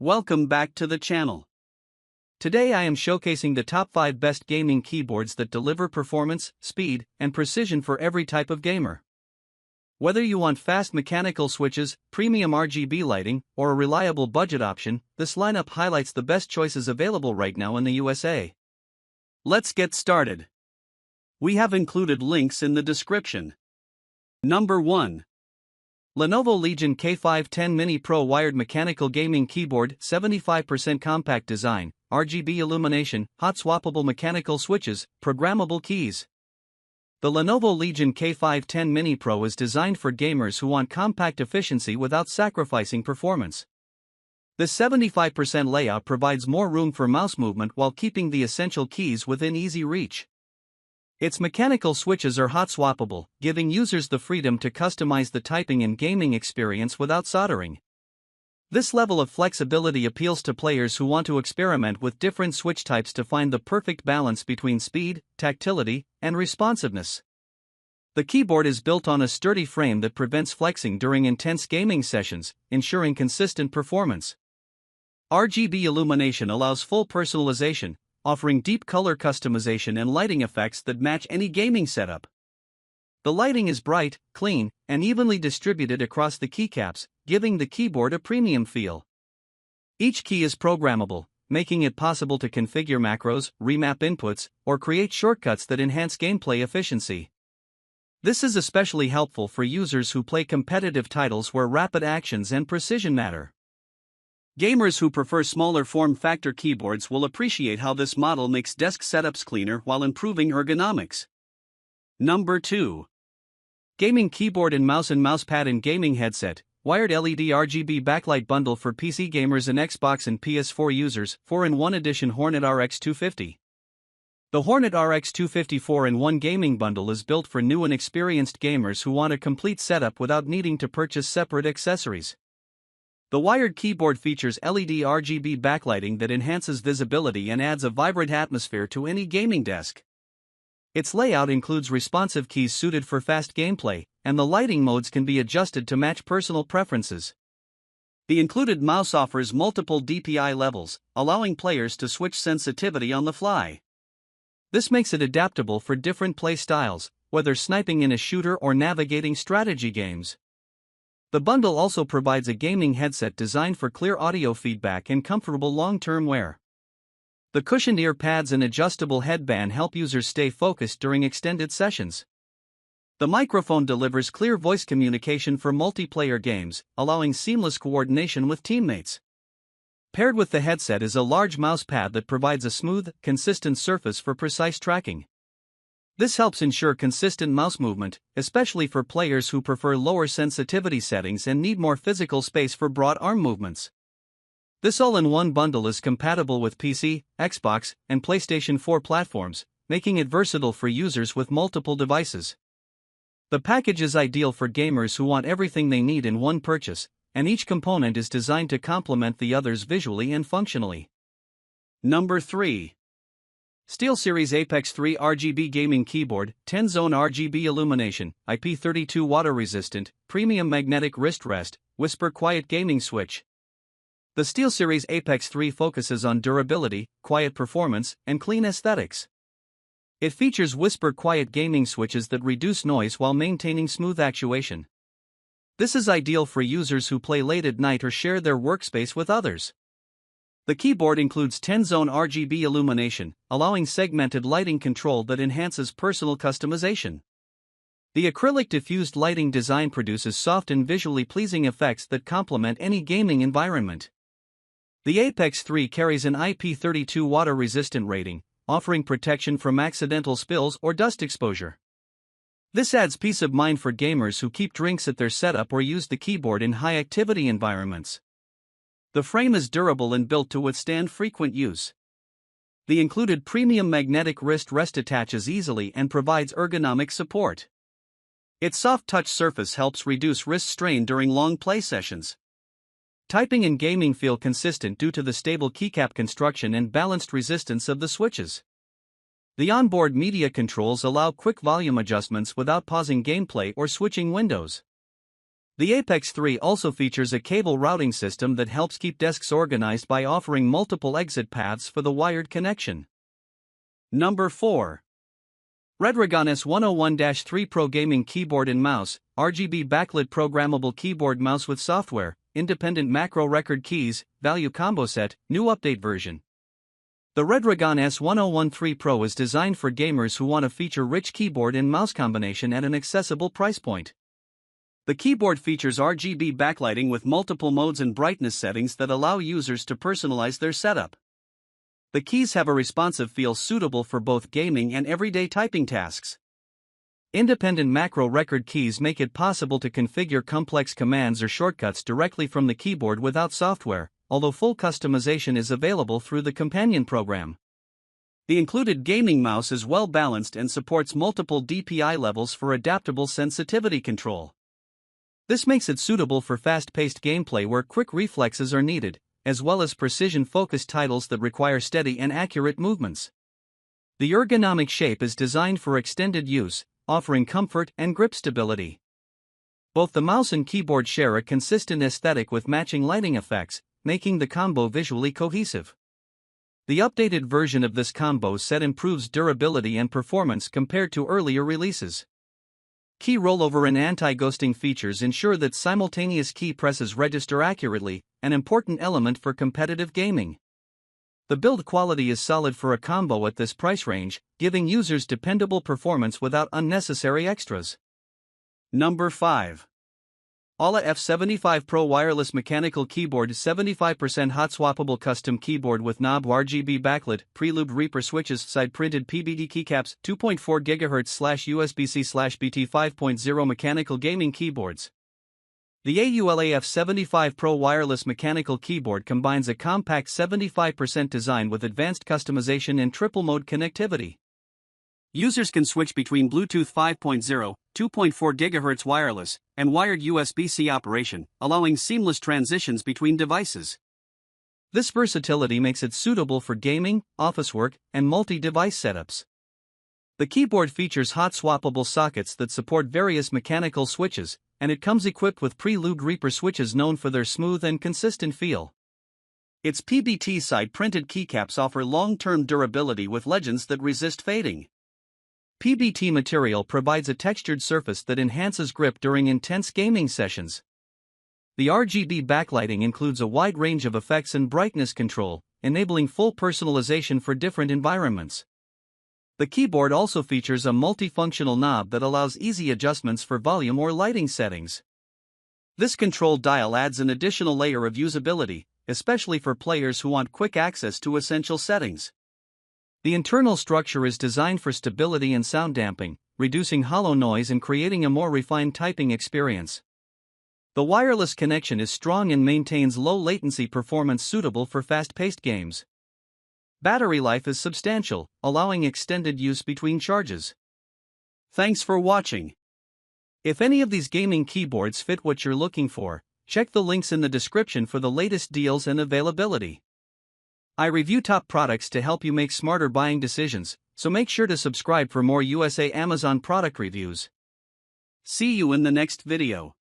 Welcome back to the channel. Today I am showcasing the top 5 best gaming keyboards that deliver performance, speed, and precision for every type of gamer. Whether you want fast mechanical switches, premium RGB lighting, or a reliable budget option, this lineup highlights the best choices available right now in the USA. Let's get started. We have included links in the description. Number 1. Lenovo Legion K510 Mini Pro Wired Mechanical Gaming Keyboard. 75% compact design, RGB illumination, hot swappable mechanical switches, programmable keys. The Lenovo Legion K510 Mini Pro is designed for gamers who want compact efficiency without sacrificing performance. This 75% layout provides more room for mouse movement while keeping the essential keys within easy reach. Its mechanical switches are hot swappable, giving users the freedom to customize the typing and gaming experience without soldering. This level of flexibility appeals to players who want to experiment with different switch types to find the perfect balance between speed, tactility, and responsiveness. The keyboard is built on a sturdy frame that prevents flexing during intense gaming sessions, ensuring consistent performance. RGB illumination allows full personalization, offering deep color customization and lighting effects that match any gaming setup. The lighting is bright, clean, and evenly distributed across the keycaps, giving the keyboard a premium feel. Each key is programmable, making it possible to configure macros, remap inputs, or create shortcuts that enhance gameplay efficiency. This is especially helpful for users who play competitive titles where rapid actions and precision matter. Gamers who prefer smaller form factor keyboards will appreciate how this model makes desk setups cleaner while improving ergonomics. Number 2. Gaming Keyboard and Mousepad in Gaming Headset, Wired LED RGB Backlight Bundle for PC gamers and Xbox and PS4 users, 4-in-1 Edition Hornet RX 250. The Hornet RX 250 4-in-1 gaming bundle is built for new and experienced gamers who want a complete setup without needing to purchase separate accessories. The wired keyboard features LED RGB backlighting that enhances visibility and adds a vibrant atmosphere to any gaming desk. Its layout includes responsive keys suited for fast gameplay, and the lighting modes can be adjusted to match personal preferences. The included mouse offers multiple DPI levels, allowing players to switch sensitivity on the fly. This makes it adaptable for different play styles, whether sniping in a shooter or navigating strategy games. The bundle also provides a gaming headset designed for clear audio feedback and comfortable long-term wear. The cushioned ear pads and adjustable headband help users stay focused during extended sessions. The microphone delivers clear voice communication for multiplayer games, allowing seamless coordination with teammates. Paired with the headset is a large mouse pad that provides a smooth, consistent surface for precise tracking. This helps ensure consistent mouse movement, especially for players who prefer lower sensitivity settings and need more physical space for broad arm movements. This all-in-one bundle is compatible with PC, Xbox, and PlayStation 4 platforms, making it versatile for users with multiple devices. The package is ideal for gamers who want everything they need in one purchase, and each component is designed to complement the others visually and functionally. Number 3. SteelSeries Apex 3 RGB Gaming Keyboard, 10-zone RGB illumination, IP32 water resistant, premium magnetic wrist rest, whisper quiet gaming switch. The SteelSeries Apex 3 focuses on durability, quiet performance, and clean aesthetics. It features whisper quiet gaming switches that reduce noise while maintaining smooth actuation. This is ideal for users who play late at night or share their workspace with others. The keyboard includes 10-zone RGB illumination, allowing segmented lighting control that enhances personal customization. The acrylic diffused lighting design produces soft and visually pleasing effects that complement any gaming environment. The Apex 3 carries an IP32 water-resistant rating, offering protection from accidental spills or dust exposure. This adds peace of mind for gamers who keep drinks at their setup or use the keyboard in high-activity environments. The frame is durable and built to withstand frequent use. The included premium magnetic wrist rest attaches easily and provides ergonomic support. Its soft touch surface helps reduce wrist strain during long play sessions. Typing and gaming feel consistent due to the stable keycap construction and balanced resistance of the switches. The onboard media controls allow quick volume adjustments without pausing gameplay or switching windows. The Apex 3 also features a cable routing system that helps keep desks organized by offering multiple exit paths for the wired connection. Number 4. Redragon S101-3 Pro Gaming Keyboard and Mouse, RGB Backlit Programmable Keyboard Mouse with Software, Independent Macro Record Keys, Value Combo Set, New Update Version. The Redragon S101-3 Pro is designed for gamers who want a feature-rich keyboard and mouse combination at an accessible price point. The keyboard features RGB backlighting with multiple modes and brightness settings that allow users to personalize their setup. The keys have a responsive feel suitable for both gaming and everyday typing tasks. Independent macro record keys make it possible to configure complex commands or shortcuts directly from the keyboard without software, although full customization is available through the companion program. The included gaming mouse is well balanced and supports multiple DPI levels for adaptable sensitivity control. This makes it suitable for fast-paced gameplay where quick reflexes are needed, as well as precision-focused titles that require steady and accurate movements. The ergonomic shape is designed for extended use, offering comfort and grip stability. Both the mouse and keyboard share a consistent aesthetic with matching lighting effects, making the combo visually cohesive. The updated version of this combo set improves durability and performance compared to earlier releases. Key rollover and anti-ghosting features ensure that simultaneous key presses register accurately, an important element for competitive gaming. The build quality is solid for a combo at this price range, giving users dependable performance without unnecessary extras. Number 5. Ala F75 Pro Wireless Mechanical Keyboard 75% Hot Swappable Custom Keyboard with Knob RGB Backlit, Prelude Reaper Switches Side Printed PBD Keycaps 2.4 GHz/USB-C/BT 5.0 Mechanical Gaming Keyboards. The AULA F75 Pro Wireless Mechanical Keyboard combines a compact 75% design with advanced customization and triple-mode connectivity. Users can switch between Bluetooth 5.0, 2.4 GHz wireless, and wired USB-C operation, allowing seamless transitions between devices. This versatility makes it suitable for gaming, office work, and multi-device setups. The keyboard features hot swappable sockets that support various mechanical switches, and it comes equipped with Prelude Reaper switches known for their smooth and consistent feel. Its PBT side-printed keycaps offer long-term durability with legends that resist fading. PBT material provides a textured surface that enhances grip during intense gaming sessions. The RGB backlighting includes a wide range of effects and brightness control, enabling full personalization for different environments. The keyboard also features a multifunctional knob that allows easy adjustments for volume or lighting settings. This control dial adds an additional layer of usability, especially for players who want quick access to essential settings. The internal structure is designed for stability and sound damping, reducing hollow noise and creating a more refined typing experience. The wireless connection is strong and maintains low latency performance suitable for fast-paced games. Battery life is substantial, allowing extended use between charges. Thanks for watching. If any of these gaming keyboards fit what you're looking for, check the links in the description for the latest deals and availability. I review top products to help you make smarter buying decisions, so make sure to subscribe for more USA Amazon product reviews. See you in the next video.